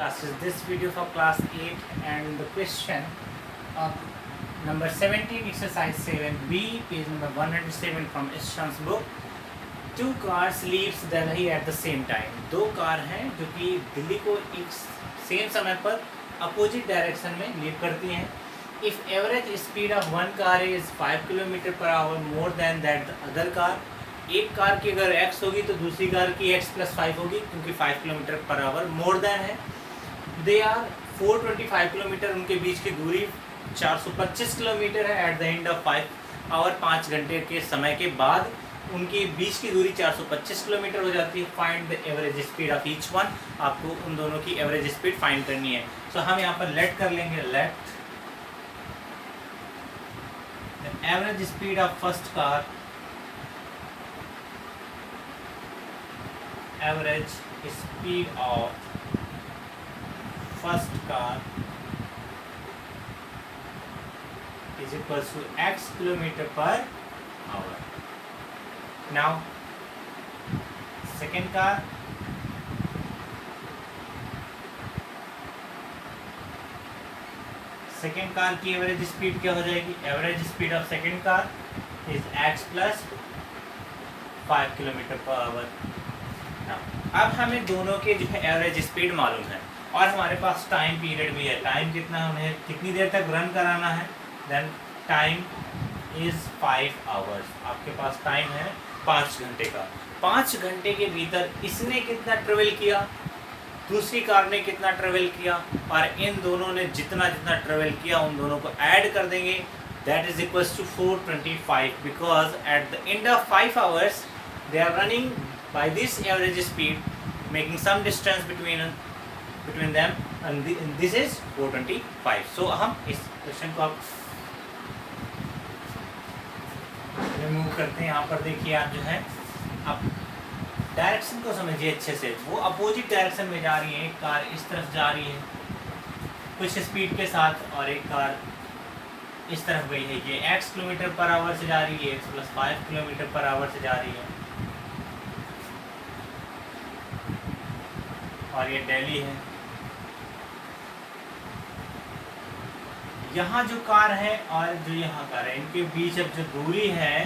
classes. This video for class 8 and the question of number 17 exercise 7b page number 107 from Ishan's book. Two cars leaves Delhi at the same time. दो car हैं जो कि दिल्ली को एक same समय पर opposite direction में leave करती हैं. If average speed of one car is 5 km/h more than that the other car, एक कार की अगर x होगी तो दूसरी कार की x+5 होगी क्योंकि 5 km/h मोर देन है. दे आर 425 किलोमीटर, उनके बीच की दूरी 425 किलोमीटर है. At the end of 5 hour 5 घंटे के समय के बाद उनकी बीच की दूरी 425 किलोमीटर हो जाती है. Find the average speed of each one. आपको उन दोनों की एवरेज स्पीड फाइंड करनी है. सो हम यहाँ पर लेट कर लेंगे. Let the average speed of first car, average speed of first car is equals to x km/h. Now second car, second car की एवरेज स्पीड क्या हो जाएगी? Average speed of second car is x + 5 km/h. अब हमें दोनों के जो है एवरेज स्पीड मालूम है और हमारे पास टाइम पीरियड भी है. टाइम कितना है, उन्हें कितनी देर तक रन कराना है. Then time is 5 hours. आपके पास टाइम है 5 घंटे का. 5 घंटे के भीतर इसने कितना ट्रेवल किया, दूसरी कार ने कितना ट्रेवल किया, और इन दोनों ने जितना जितना ट्रेवल किया उन दोनों को ऐड कर देंगे. That is equals to 425 because at the end of 5 hours they are running by this average speed, making some distance between them, and this is 425. So हम इस क्वेश्चन को आप रिमूव करते हैं. यहाँ पर देखिए आप जो है आप डायरेक्शन को समझिए अच्छे से. वो अपोजिट डायरेक्शन में जा रही है. एक कार इस तरफ जा रही है कुछ स्पीड के साथ और एक कार इस तरफ गई है. ये x km/h से जा रही है, x+5 km/h से जा रही है, और ये दिल्ली है. यहाँ जो कार है और जो यहाँ कार है, इनके बीच अब जो दूरी है,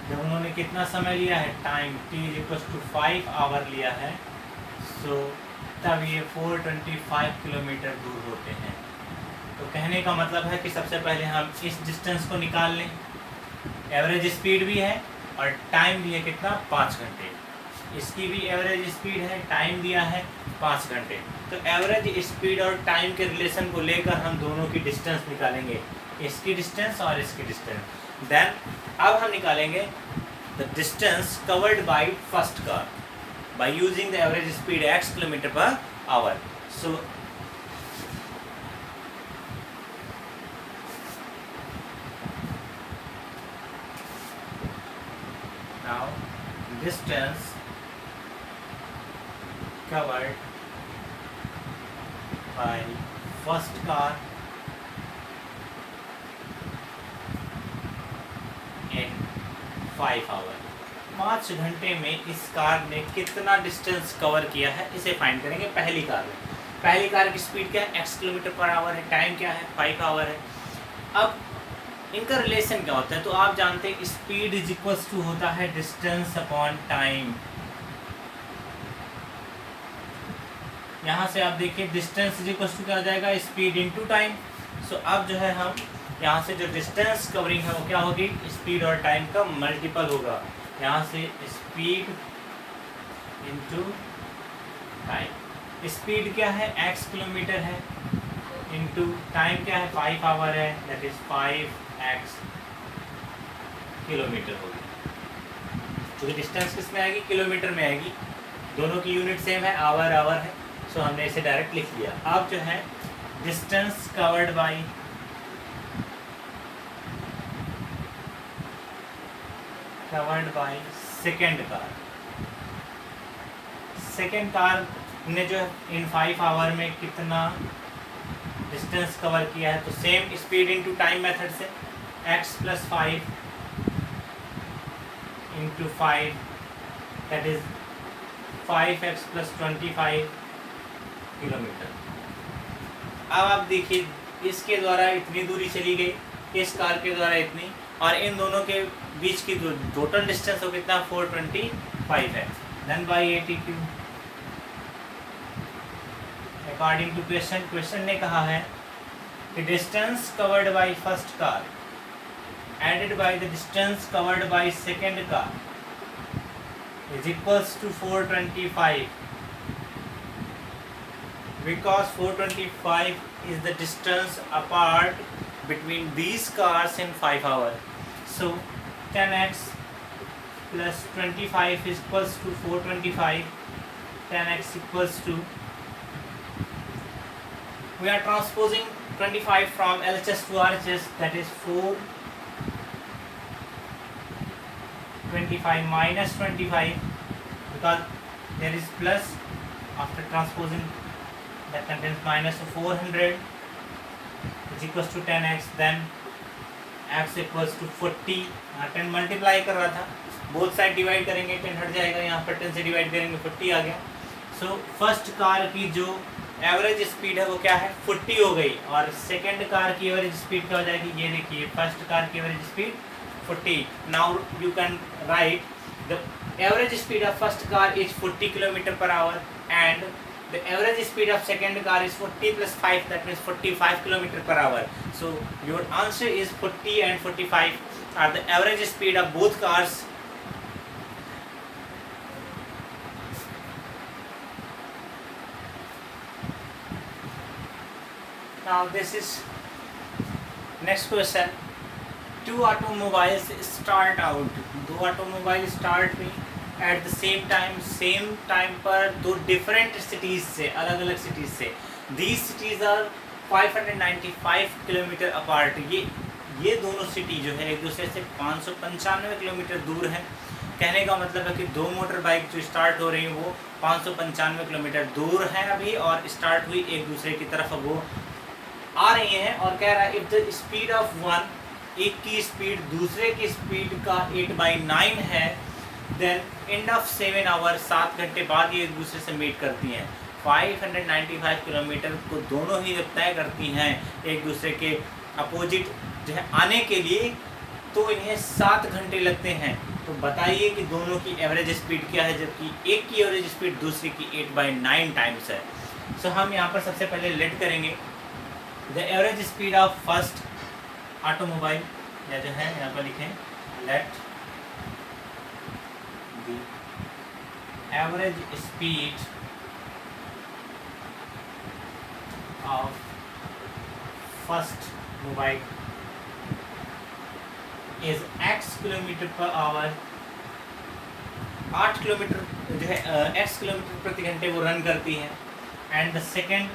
जब उन्होंने कितना समय लिया है, टाइम t = 5 आवर लिया है, सो तब ये 425 किलोमीटर दूर होते हैं. तो कहने का मतलब है कि सबसे पहले हम इस डिस्टेंस को निकाल लें. एवरेज स्पीड भी है और टाइम भी है कितना, 5 घंटे. इसकी भी एवरेज स्पीड है, टाइम दिया है 5 घंटे. तो एवरेज स्पीड और टाइम के रिलेशन को लेकर हम दोनों की डिस्टेंस निकालेंगे, इसकी डिस्टेंस और इसकी डिस्टेंस. देन अब हम निकालेंगे the distance covered by first car by using the average speed x km/h. So now distance covered by first car in 5 hours. 5 घंटे में इस कार ने कितना डिस्टेंस कवर किया है, इसे फाइंड करेंगे. पहली कार में, पहली कार की स्पीड क्या है, x km/h है, टाइम क्या है, 5 आवर है. अब इनका रिलेशन क्या होता है, तो आप जानते हैं स्पीड इज इक्वल्स टू होता है डिस्टेंस अपॉन टाइम. यहाँ से आप देखिए डिस्टेंस इज इक्वल टू क्या हो जाएगा, स्पीड इनटू टाइम. सो अब जो है हम यहाँ से जो डिस्टेंस कवरिंग है वो क्या होगी, स्पीड और टाइम का मल्टीपल होगा. यहाँ से स्पीड इनटू टाइम. स्पीड क्या है, x किलोमीटर है, इनटू टाइम क्या है, 5 आवर है, दैट इज 5x किलोमीटर होगी. क्योंकि डिस्टेंस किस में आएगी, किलोमीटर में आएगी. दोनों की यूनिट सेम है, आवर आवर है. सो हमने इसे डायरेक्ट लिख लिया. अब जो है distance covered by second car. Second car ने जो इन 5 आवर में कितना डिस्टेंस कवर किया है, तो same speed into time method से x+5 × 5 that is 5x + 25 kilometre. अब आप देखिए इसके द्वारा इतनी दूरी चली गई, इस कार के द्वारा इतनी, और इन दोनों के बीच की जो टोटल डिस्टेंस हो कितना 425 है। Then by ATQ according to question ने कहा है कि distance covered by first car added by the distance covered by second car is equals to 425 because 425 is the distance apart between these cars in 5 hours. So 10x plus 25 is equals to 425. 10x equals to, we are transposing 25 from LHS to RHS, that is 425 minus 25 because there is plus after transposing that contains minus, so 400 is equals to 10x, then x equals to 40. 10 multiply कर रहा था, both side divide करेंगे 10 हट जाएगा, यहाँ पर 10 से divide करेंगे 40 आ गया। सो फर्स्ट कार की जो एवरेज स्पीड है वो क्या है 40 हो गई, और सेकंड कार की एवरेज स्पीड क्या हो जाएगी, ये देखिए फर्स्ट कार की average speed 40। Now you can write the average speed of first car is 40 kilometre per our and the average speed of second car is 40 plus 5, that means 45 km per hour. So your answer is 40 and 45 are the average speed of both cars. Now this is next question. Two automobiles start out. दो automobile start हुई at the same time पर दो different cities से, अलग अलग cities से। These cities are 595 kilometre apart. ये दोनों सिटी जो है एक दूसरे से 595 किलोमीटर दूर है। कहने का मतलब है कि दो मोटर बाइक जो स्टार्ट हो रही हैं वो 595 किलोमीटर दूर है अभी, और स्टार्ट हुई एक दूसरे की तरफ वो आ रही हैं। और कह रहा है if the speed of one, एक की स्पीड दूसरे की स्पीड का 8/9 है, देन एंड ऑफ 7 आवर, 7 घंटे बाद ये एक दूसरे से मीट करती हैं। 595 किलोमीटर को दोनों ही जब तय करती हैं एक दूसरे के अपोजिट जो है आने के लिए, तो इन्हें 7 घंटे लगते हैं। तो बताइए कि दोनों की एवरेज स्पीड क्या है, जबकि एक की एवरेज स्पीड दूसरे की 8/9 टाइम्स है। सो हम यहाँ पर सबसे पहले लेट करेंगे the average speed of first automobile, या जो है यहाँ पर लिखें let average speed of first mobile is x kilometre per hour. 8 kilometre जो है x किलोमीटर प्रति घंटे वो रन करती है। And the second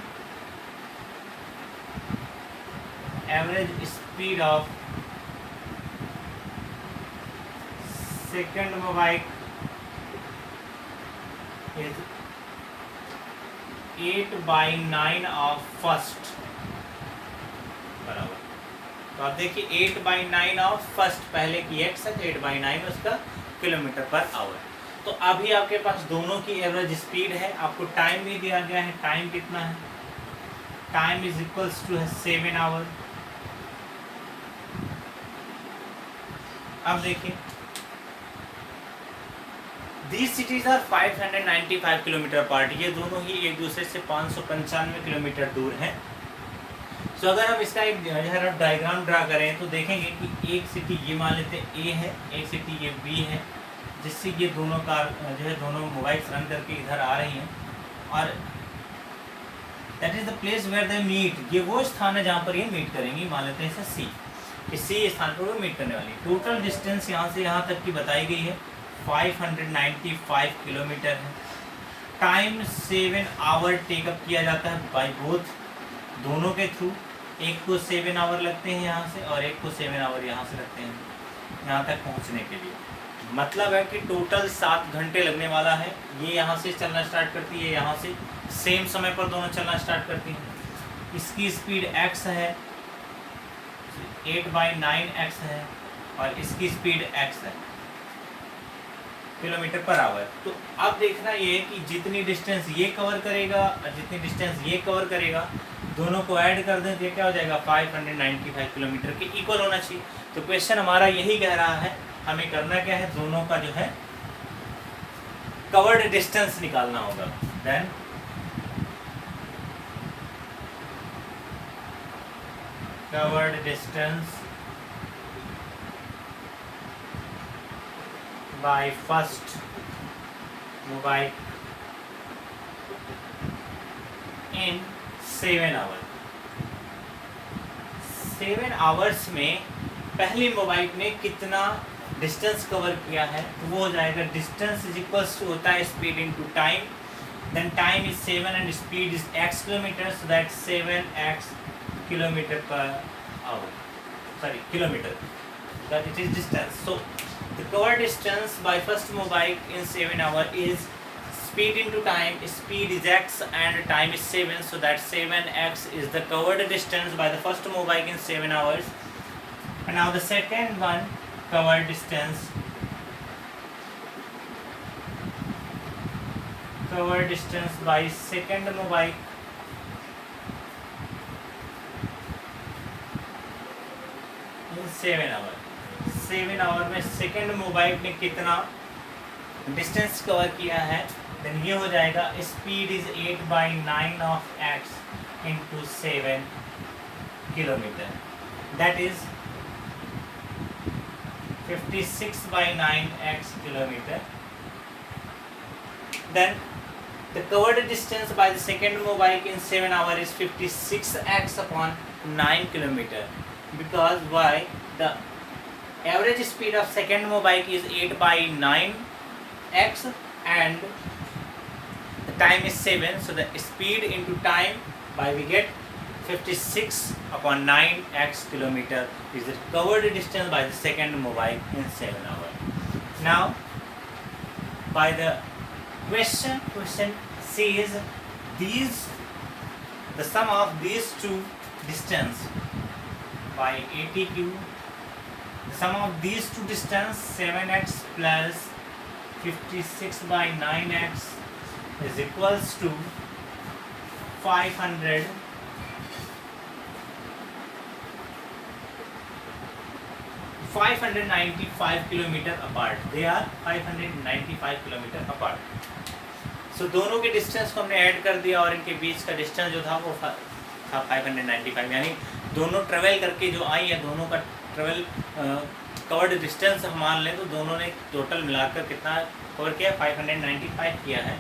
average speed of second mobile is 8/9 of first बराबर। तो आप देखिए 8/9 ऑफ फर्स्ट, पहले की x है 8/9 उसका किलोमीटर पर आवर। तो अभी आपके पास दोनों की एवरेज स्पीड है, आपको टाइम भी दिया गया है। टाइम कितना है, टाइम इज इक्वल्स टू है 7 आवर। अब देखिए These cities are 595 kilometre apart. ये दोनों ही एक दूसरे से 595 किलोमीटर दूर हैं। सो अगर हम इसका एक डायग्राम ड्रा करें तो देखेंगे कि एक सिटी ये मान लेते हैं A है, एक सिटी ये B है, जिससे ये दोनों कार जो है दोनों मोबाइल्स रन करके इधर आ रही हैं, और that is the place where they meet. ये वो स्थान है जहाँ पर ये मीट करेंगी। मान लेते हैं इसे C, इस C स्थान पर वो मीट करने वाली। टोटल डिस्टेंस यहाँ से यहाँ तक की बताई गई है 595 किलोमीटर है। टाइम 7 आवर टेकअप किया जाता है बाय बोथ, दोनों के थ्रू। एक को 7 आवर लगते हैं यहाँ से, और एक को 7 आवर यहाँ से लगते हैं यहाँ तक पहुँचने के लिए। मतलब है कि टोटल 7 घंटे लगने वाला है। ये यहाँ से चलना स्टार्ट करती है, यहाँ से सेम समय पर दोनों चलना स्टार्ट करती हैं। इसकी स्पीड x है, 8/9x है, और इसकी स्पीड x है किलोमीटर पर आवर। तो अब देखना ये है कि जितनी डिस्टेंस ये कवर करेगा और जितनी डिस्टेंस ये कवर करेगा, दोनों को ऐड कर दें तो ये क्या हो जाएगा 595 किलोमीटर के इक्वल होना चाहिए। तो क्वेश्चन हमारा यही कह रहा है, हमें करना क्या है, दोनों का जो है कवर्ड डिस्टेंस निकालना होगा। Then covered distance by first mobile in 7 hour. 7 hours में पहली मोबाइल ने कितना डिस्टेंस कवर किया है, तो वो हो जाएगा डिस्टेंस इज इक्वल्स टू होता है speed into time, then time is 7 and speed is x kilometre, so that 7x kilometre per hour, sorry kilometre, that it is distance. So the covered distance by first mobile in 7 hour is speed into time, speed is x and time is 7, so that 7x is the covered distance by the first mobile in 7 hours. And now the second one, covered distance by second mobile in 7 hour. 7 our में second mobile ने कितना distance cover किया है, then ये हो जाएगा speed is 8/9 of x into 7 kilometre, that is 56/9 x kilometer. Then the covered distance by the second mobile in 7 hour is 56x upon 9 kilometer, because why, the average speed of second mobile is 8/9 x and the time is 7, so the speed into time by we get 56 upon 9 x kilometer is the covered distance by the second mobile in 7 hours. Now by the question says the sum of these two distance by ATQ, the sum of these two distance 7x plus 56/9x is equals to 595 kilometer apart. They are 595 kilometer apart. So दोनों के distance को हमने add कर दिया और इनके बीच का distance जो था वो था 595, यानी दोनों ट्रेवल करके जो आई है, दोनों का ट्रेवल कवर्ड डिस्टेंस हम मान लें तो दोनों ने टोटल मिलाकर कितना कवर किया, 595 किया है।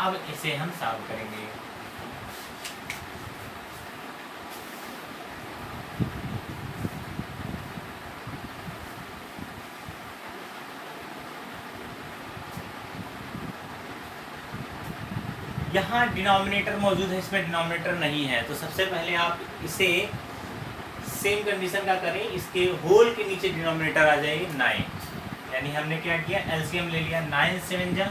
अब इसे हम सॉल्व करेंगे। यहाँ डिनोमिनेटर मौजूद है, इसमें डिनोमिनेटर नहीं है, तो सबसे पहले आप इसे सेम कंडीशन का करें, इसके होल के नीचे डिनोमिनेटर आ जाएगी 9, यानी हमने क्या किया, एलसीएम ले लिया, 9 7 जा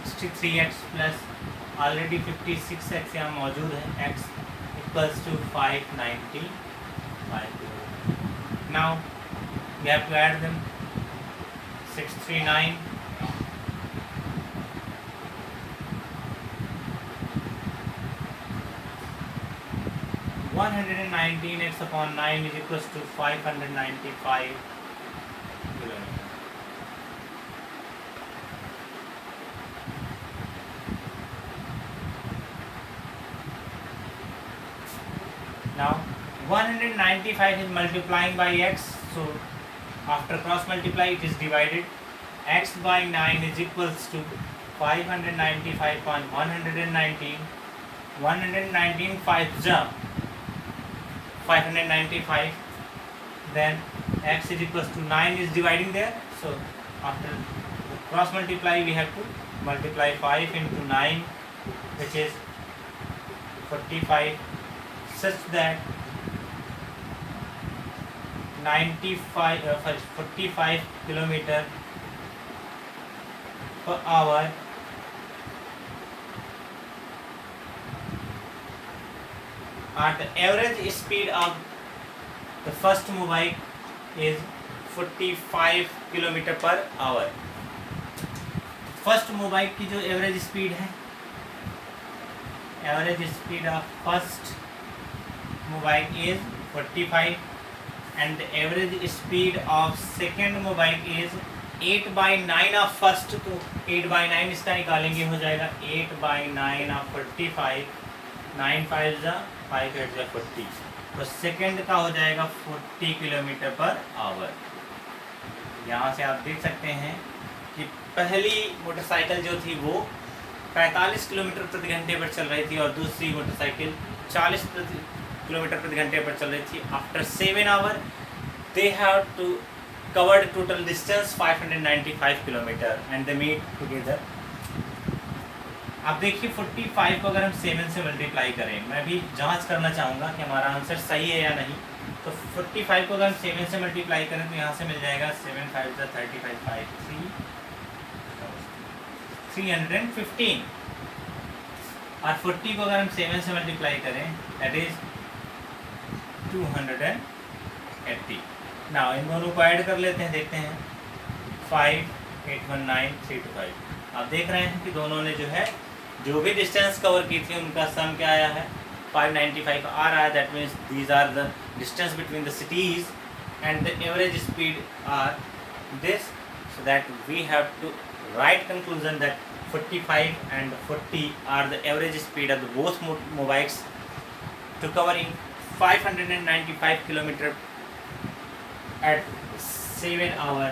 63x प्लस ऑलरेडी 56x यहाँ मौजूद है, x equals to 595। Now we have to add them, 639 119x upon 9 is equals to 595 kilometer. Now 195 is multiplying by x, so after cross multiply it is divided. X by 9 is equals to 595 upon 119. 119 5 jump 595, then x is equals to 9 is dividing there, so after cross multiply we have to multiply 5 into 9, which is 45, such that 45 kilometer per hour at the average speed of the first mobile is 45 kilometre per our. First mobile की जो average speed है average speed of first mobile is 45 and the average speed of second mobile is 8/9 of first. तो 8/9 इसका निकालेंगे, हो जाएगा 8/9 of 45, 9 5 जा 5 8 जा 40, तो सेकंड का हो जाएगा 40 किलोमीटर पर आवर। यहाँ से आप देख सकते हैं कि पहली मोटरसाइकिल जो थी वो 45 किलोमीटर प्रति घंटे पर चल रही थी और दूसरी मोटरसाइकिल 40 किलोमीटर प्रति घंटे पर चल रही थी। After 7 hour they have to covered total distance 595 kilometre and they meet together. अब देखिए 45 को अगर हम 7 से मल्टीप्लाई करें, मैं भी जांच करना चाहूँगा कि हमारा आंसर सही है या नहीं। तो 45 को अगर हम 7 से मल्टीप्लाई करें तो यहाँ से मिल जाएगा 7 5 35 5 315 और 40 को अगर हम 7 से मल्टीप्लाई करें दैट इज 280। नाउ इन दोनों को ऐड कर लेते हैं, देखते हैं 5 8 1 9 3 2 5। आप देख रहे हैं कि दोनों ने जो है जो भी डिस्टेंस कवर की थी उनका सम क्या आया है 595 आ रहा है। That means these are the distance between the cities and the average speed are this, so that we have to write conclusion that 45 and 40 are the average speed of the both mobiles to cover in 595 kilometer at 7 hour